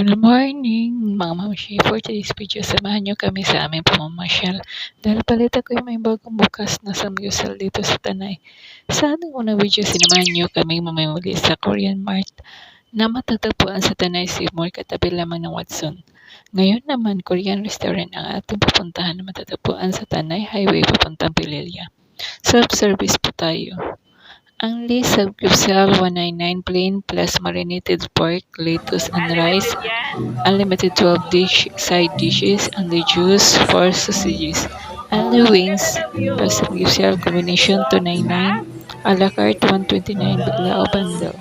Good morning, mga mamshi. For today's video, samahan nyo kami sa aming pamamasyal. Dahil balita ko yung may bagong bukas na samgyupsal dito sa Tanay. Sa ating unang video, sinamahan nyo kami mamimuli sa Korean Mart na matatagpuan sa Tanay Seymour katabi lamang ng Watson. Ngayon naman, Korean restaurant ang ating pupuntahan na matatagpuan sa Tanay Highway papuntang Pililya. Self-service po tayo. UNLI samgyupsal 199 plain plus marinated pork, lettuce and rice. Unlimited 12 side dishes and the juice 4 sausages. UNLI wings plus samgyupsal combination 299. A la carte 129 BILAO bundle.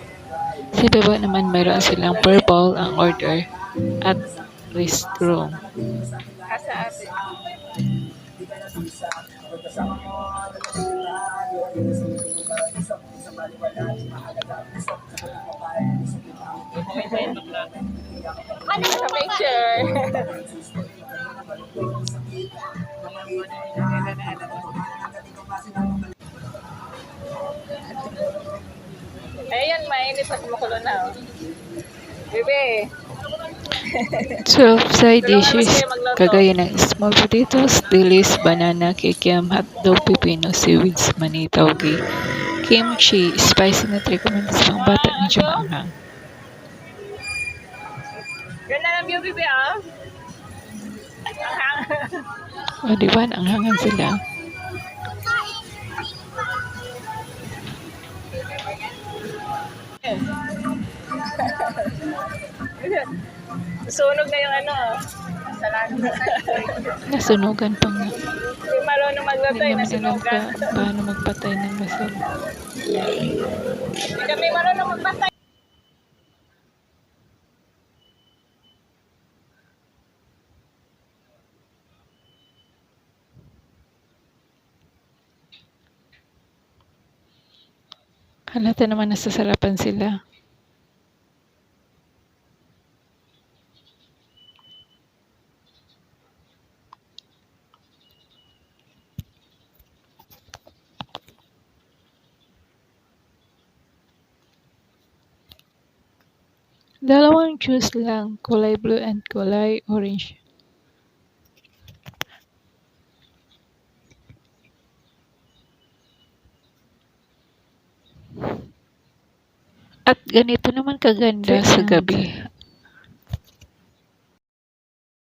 Sa baba naman mayroon silang per bowl ang order at restroom. Picture. Ayan, mainit at makulo na. Bebe. 12 side dishes kagaya ng small potatoes, dilis, banana, kikiam, hotdog, pipino, seaweeds, mani, tauge, kimchi, spicy na recommended sa mga bata medyo maanghang. Ganda ng view, Bebe, ah. O diba, anghangan sila. Sunog na yung ano. Nasunugan pa nga. Yung marunong maglatay, Hindi naman alam nasunugan. paano magpatay ng gasol. Hindi kami marunong magpatay. Halata naman nasasarapan sila. Dalawang juice lang, kulay blue and kulay orange. At ganito naman kaganda sa gabi.